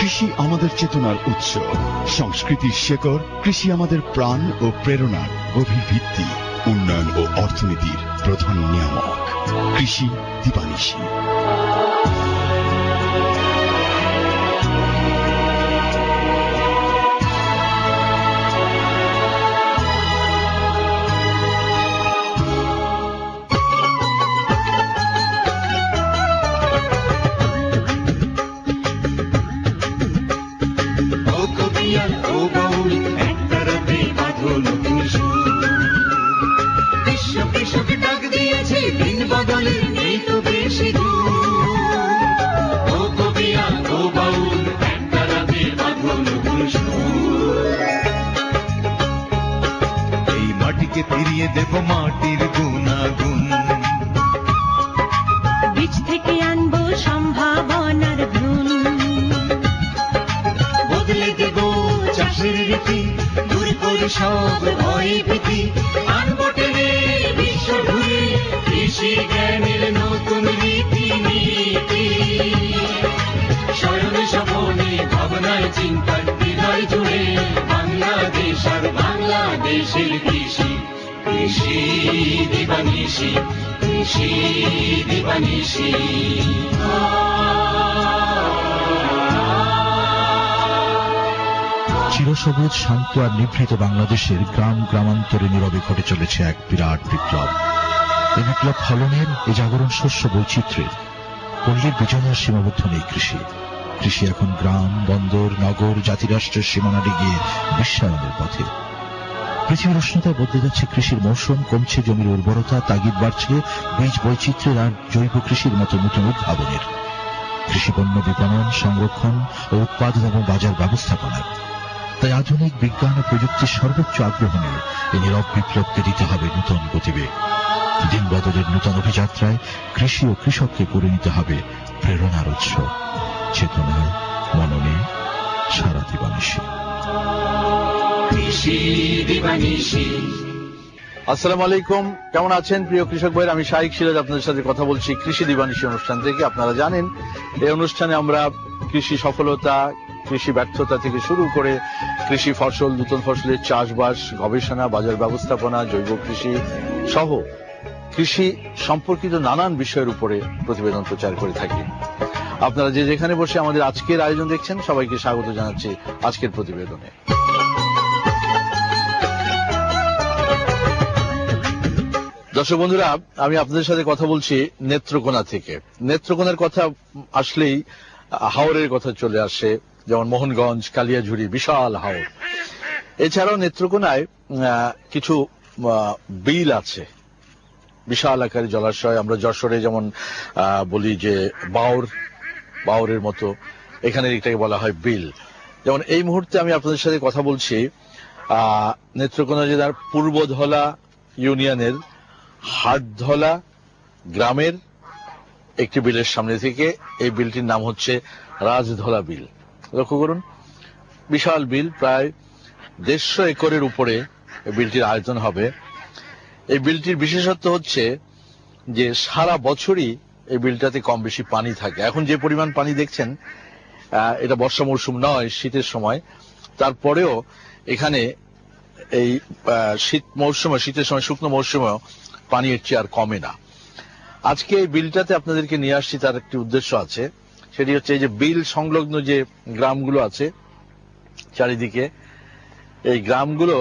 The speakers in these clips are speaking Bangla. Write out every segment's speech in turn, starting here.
কৃষি আমাদের চেতনার উৎস, সংস্কৃতির শেকড়। কৃষি আমাদের প্রাণ ও প্রেরণার গভীর ভিত্তি, উন্নয়ন ও অর্থনীতির প্রধান নিয়ামক। কৃষি দিবানিশি। ফিরিয়ে দেব মাটির গুণাগুণ, বীজ থেকে আনবো সম্ভাবনার ভ্রূণ, বদলে দেব চাষের রীতি, দূর করে সব ভয় ভীতি, আনবো টেনে বিশ্ব ঘুরে কৃষি জ্ঞানের নতুন রীতি নীতি, স্মরণে স্বপনে ভাবনায় চিন্তায় হৃদয় জুড়ে বাংলাদেশ আর বাংলাদেশের কৃষি। কৃষি দিবানিশি, কৃষি দিবানিশি। চিরসবুজ, শান্ত আর নিভৃত বাংলাদেশের গ্রাম গ্রামান্তরে নীরবে ঘটে চলেছে এক বিরাট বিপ্লব। এই বিপ্লব ফলনের, এই জাগরণ শস্য বৈচিত্র্যের। পল্লীর বিজনের সীমাবদ্ধ নেই কৃষি। কৃষি এখন গ্রাম, বন্দর, নগর, জাতিরাষ্ট্রের সীমানা ডিগিয়ে বিশ্বায়নের পথে। পৃথিবীর উষ্ণতায় বদলে যাচ্ছে কৃষির মৌসুম, কমছে জমির উর্বরতা, তাগিদ বাড়ছে বীজ বৈচিত্র্যের আর জৈব কৃষির মতো নতুন উদ্ভাবনের। কৃষিপণ্য বিপণন, সংরক্ষণ ও উৎপাদন এবং বাজার ব্যবস্থাপনা। তাই আধুনিক বিজ্ঞান ও প্রযুক্তির সর্বোচ্চ আগ্রহ নিয়ে এই নীরব বিপ্লবকে দিতে হবে নতুন গতিবেগ। দিন বদলের নতুন অভিযাত্রায় কৃষি ও কৃষককে পরিণত হবে প্রেরণার উৎস, চেতনায়, মননে সারা দিবানিশি। আসসালামু আলাইকুম, কেমন আছেন প্রিয় কৃষক ভাইয়ের? আমি শাইখ সিরাজ আপনাদের সাথে কথা বলছি কৃষি দিবানিশি অনুষ্ঠান থেকে। আপনারা জানেন এই অনুষ্ঠানে আমরা কৃষি সফলতা, কৃষি ব্যর্থতা থেকে শুরু করে কৃষি ফসল, নতুন ফসলের চাষবাস, গবেষণা, বাজার ব্যবস্থাপনা, জৈব কৃষি সহ কৃষি সম্পর্কিত নানান বিষয়ের উপরে প্রতিবেদন প্রচার করে থাকি। আপনারা যে যেখানে বসে আমাদের আজকের আয়োজন দেখছেন, সবাইকে স্বাগত জানাচ্ছি আজকের প্রতিবেদনে। দর্শক বন্ধুরা, আমি আপনাদের সাথে কথা বলছি নেত্রকোনা থেকে। নেত্রকোনার কথা আসলেই হাওরের কথা চলে আসে, যেমন মোহনগঞ্জ, কালিয়াঝুড়ি, বিশাল হাওর। এছাড়াও নেত্রকোনায় কিছু বিল আছে, বিশাল আকারের জলাশয়। আমরা যশোরে যেমন বলি যে বাওরের মতো, এখানে এটাকে বলা হয় বিল। যেমন এই মুহূর্তে আমি আপনাদের সাথে কথা বলছি নেত্রকোনা জেলার পূর্বধলা ইউনিয়নের হাটধলা গ্রামের একটি বিলের সামনে থেকে। এই বিলটির নাম হচ্ছে রাজধলা বিল। লক্ষ্য করুন, বিশাল বিল, প্রায় 150 একরের উপরে এই বিলটির আয়তন হবে। এই বিলটির বিশেষত্ব হচ্ছে যে সারা বছরই এই বিলটাতে কম বেশি পানি থাকে। এখন যে পরিমাণ পানি দেখছেন, এটা বর্ষা মৌসুম নয়, শীতের সময়। তারপরেও এখানে এই শীতের সময়, শুকনো মৌসুমেও পানি এর চেয়ে আর কমে না। আজকে এই বিলটাতে আপনাদেরকে নিয়ে আসছি, তার একটি উদ্দেশ্য আছে। সেটি হচ্ছে এই যে বিল সংলগ্ন যে গ্রামগুলো আছে চারিদিকে, এই গ্রামগুলো,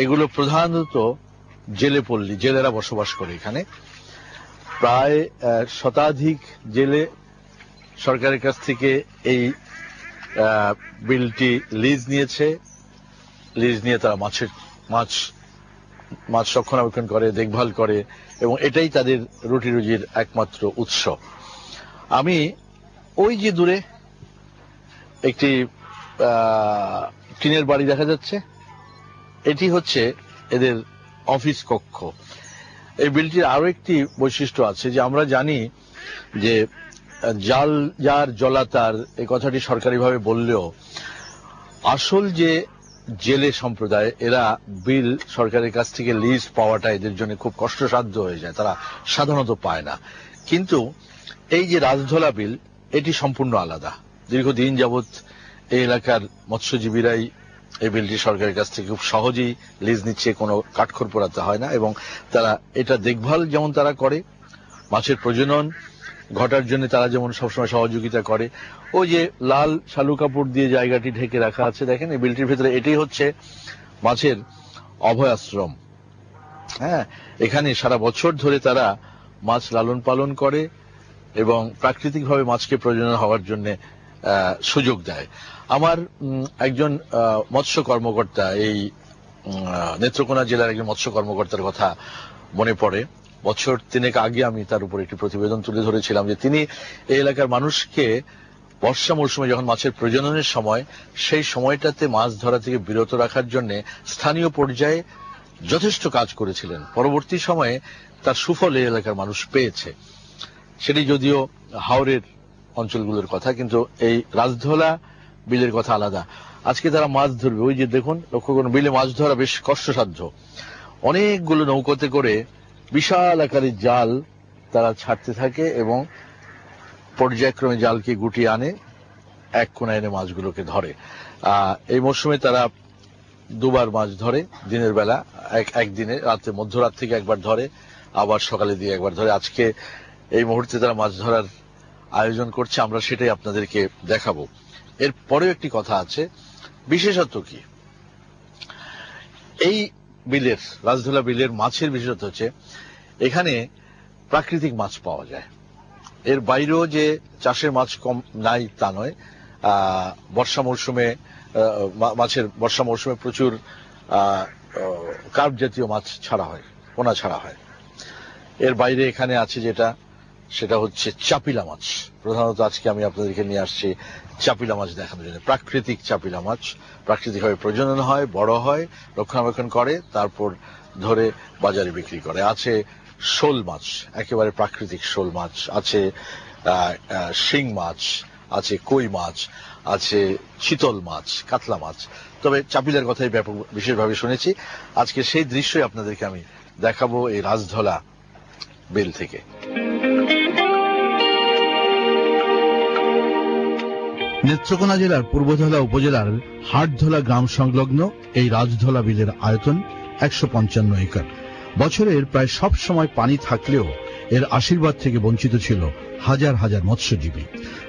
এগুলো প্রধানত জেলে পল্লী, জেলেরা বসবাস করে এখানে। প্রায় শতাধিক জেলে সরকারের কাছ থেকে এই বিলটি লিজ নিয়েছে। লিজ নিয়ে তারা মাছ রক্ষণাবেক্ষণ করে, দেখভাল করে, এবং এটাই তাদের রুটি রুজির একমাত্র উৎস। আমি ওই যে দূরে একটি টিনের বাড়ি দেখা যাচ্ছে, এটি হচ্ছে এদের অফিস কক্ষ। এই বিলটির আরো একটি বৈশিষ্ট্য আছে যে আমরা জানি যে জাল যার জলাতার, এই কথাটি সরকারিভাবে বললেও আসল যে জেলে সম্প্রদায়, এরা বিল সরকারের কাছ থেকে লিজ পাওয়াটা এদের জন্য খুব কষ্টসাধ্য হয়ে যায়, তারা সাধারণত পায় না। কিন্তু এই যে রাজধলা বিল, এটি সম্পূর্ণ আলাদা। দীর্ঘদিন যাবৎ এই এলাকার মৎস্যজীবীরাই এই বিলটি সরকারের কাছ থেকে খুব সহজেই লিজ নিচ্ছে, কোনো কাঠখড় পোড়াতে হয় না, এবং তারা এটা দেখভাল যেমন তারা করে, মাছের প্রজনন ঘটার জন্য তারা যেমন সবসময় সহযোগিতা করে। ওই যে লাল শালু কাপড় দিয়ে জায়গাটি ঢেকে রাখা আছে দেখেন এই বিলটির ভেতরে, এটাই হচ্ছে মাছের অভয়াশ্রম। হ্যাঁ, এখানে সারা বছর ধরে তারা মাছ লালন পালন করে এবং প্রাকৃতিকভাবে মাছকে প্রজনন হওয়ার জন্য সুযোগ দেয়। আমার একজন মৎস্য কর্মকর্তা, এই নেত্রকোনা জেলার একজন মৎস্য কর্মকর্তার কথা মনে পড়ে। বছর 3 আগে আমি তার উপর একটি প্রতিবেদন তুলে ধরেছিলাম যে তিনি এই এলাকার মানুষকে বর্ষা মৌসুমে যখন মাছের প্রজননের সময়, সেই সময়টাতে মাছ ধরা থেকে বিরত রাখার জন্য স্থানীয় পর্যায়ে যথেষ্ট কাজ করেছিলেন। পরবর্তী সময়ে তার সুফল এই এলাকার মানুষ পেয়েছে। সেটি যদিও হাওরের অঞ্চলগুলোর কথা, কিন্তু এই রাজধলা বিলের কথা আলাদা। আজকে তারা মাছ ধরবে, ওই যে দেখুন, লক্ষ্য করুন, বিলে মাছ ধরা বেশ কষ্টসাধ্য। অনেকগুলো নৌকোতে করে বিশাল আকারের জাল তারা ছাড়তে থাকে এবং পর্যায়ক্রমে জালকে গুটিয়ে আনে, এক কোনায় এনে মাছগুলোকে ধরে। এই মৌসুমে তারা 2 বার মাছ ধরে, দিনের বেলা একদিনে, রাতে মধ্যরাত থেকে একবার ধরে, আবার সকালে দিয়ে একবার ধরে। আজকে এই মুহূর্তে তারা মাছ ধরার আয়োজন করছে, আমরা সেটাই আপনাদেরকে দেখাবো। এর পরেও একটি কথা আছে, বিশেষত কি এই বিলের, রাজধলা বিলের মাছের বিশেষত্ব হচ্ছে এখানে প্রাকৃতিক মাছ পাওয়া যায়। এর বাইরেও যে চাষের মাছ কম নাই তা নয়। বর্ষা মৌসুমে বর্ষা মৌসুমে প্রচুর কার্প জাতীয় মাছ ছাড়া হয়, পোনা ছাড়া হয়। এর বাইরে এখানে আছে যেটা, সেটা হচ্ছে চাপিলা মাছ। প্রধানত আজকে আমি আপনাদেরকে নিয়ে আসছি চাপিলা মাছ দেখানোর জন্য। প্রাকৃতিক চাপিলা মাছ, প্রাকৃতিকভাবে প্রজনন হয়, বড় হয়, রক্ষণাবেক্ষণ করে, তারপর ধরে বাজারে বিক্রি করে। আছে শোল মাছ, একেবারে প্রাকৃতিক শোল মাছ আছে, শিং মাছ আছে, কই মাছ আছে, চিতল মাছ, কাতলা মাছ। তবে চাপিলার কথাই ব্যাপক বিশেষভাবে শুনেছি। আজকে সেই দৃশ্যই আপনাদেরকে আমি দেখাবো এই রাজধলা বিল থেকে। নেত্রকোনা জেলার পূর্বধলা উপজেলার হাটধলা গ্রাম সংলগ্ন এই রাজধলা বিলের আয়তন 155 একর। বছরের প্রায় সব সময় পানি থাকলেও এর আশীর্বাদ থেকে বঞ্চিত ছিল হাজার হাজার মৎস্যজীবী।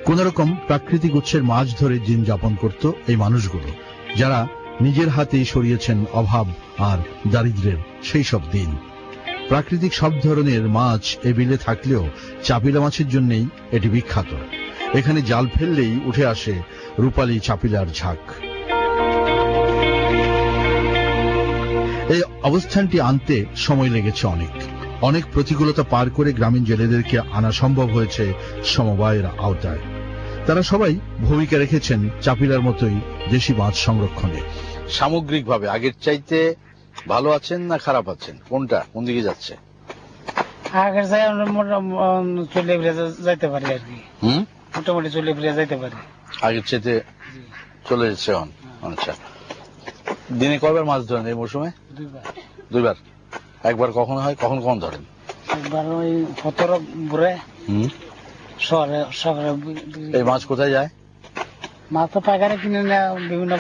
কোন রকম প্রাকৃতিক উৎসের মাছ ধরে দিন যাপন করত এই মানুষগুলো, যারা নিজের হাতেই সরিয়েছেন অভাব আর দারিদ্র্যের সেই সব দিন। প্রাকৃতিক সব ধরনের মাছ এ বিলে থাকলেও চাপিলা মাছের জন্যই এটি বিখ্যাত। এখানে জাল ফেললেই উঠে আসে রূপালী চাপিলার ঝাঁক। এই অবস্থানটি আনতে সময় লেগেছে অনেক প্রতিকূলতা পার করে গ্রামীণ জেলেদেরকে আনা সম্ভব হয়েছে সমবায়ের আওতায়। তারা সবাই ভূমিকা রেখেছেন চাপিলার মতোই দেশি মাছ সংরক্ষণে। সামগ্রিকভাবে আগের চাইতে ভালো আছেন না খারাপ আছেন, কোনটা, কোন দিকে যাচ্ছে? আগের চাই আমরা চলে যাইতে পারি আর কি, মোটামুটি চলে ফিরে যাইতে পারি। আগের চাইতে চলে যাচ্ছে এখন। আচ্ছা, দিনে কয়বার মাছ ধরেন এই মৌসুমে? 2 বার। একবার কখন হয়, কখন কখন ধরেন? একবার ওই 17 ভোরে, শহরে। এই মাছ কোথায় যায়? মাছ তো পাইকারি কিনে নেয়, বিভিন্ন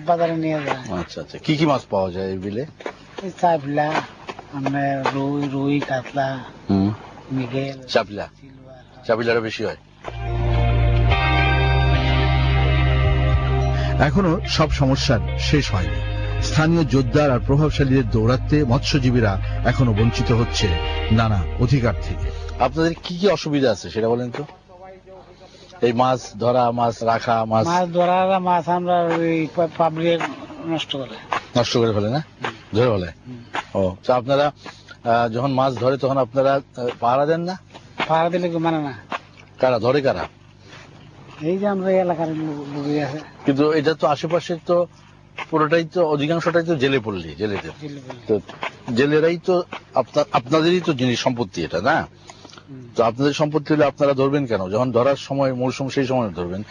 বাজারে নিয়ে যায়। আচ্ছা আচ্ছা, কি কি মাছ পাওয়া যায় এই বিলে? চাপিলা, আপনার রুই, কাতলা, মৃগেল, চাপিলা, চাপিলাটা বেশি হয়। এখনো সব সমস্যার শেষ হয়নি। স্থানীয় যোদ্ধার আর প্রভাবশালীদের দৌরাত্মে মৎস্যজীবীরা এখনো বঞ্চিত হচ্ছে নানা অধিকার থেকে। আপনাদের কি কি অসুবিধা আছে সেটা বলেন তো। এই মাছ ধরা, মাছ রাখা, মাছ ধরা, মাছ আমরা পাবলিক নষ্ট করে ফেলে না, ধরে ফেলে। ও, তো আপনারা যখন মাছ ধরে তখন আপনারা পাহারা দেন না? পাহারা দিলে মানে না। কারা ধরে, কারা? এই যে আমরা এলাকার লোক আছে। কিন্তু এটা তো আশেপাশে তো পুরোটাই তো, অধিকাংশটাই তো জেলে পড়লি, জেলেদের তো, জেলেরাই তো আপনাদেরই তো জিনিস সম্পত্তি এটা, না? তো আপনাদের সম্পত্তি হলে আপনারা ধরবেন কেন? যখন ধরার সময় মৌসুম, সেই সময় ধরবেন।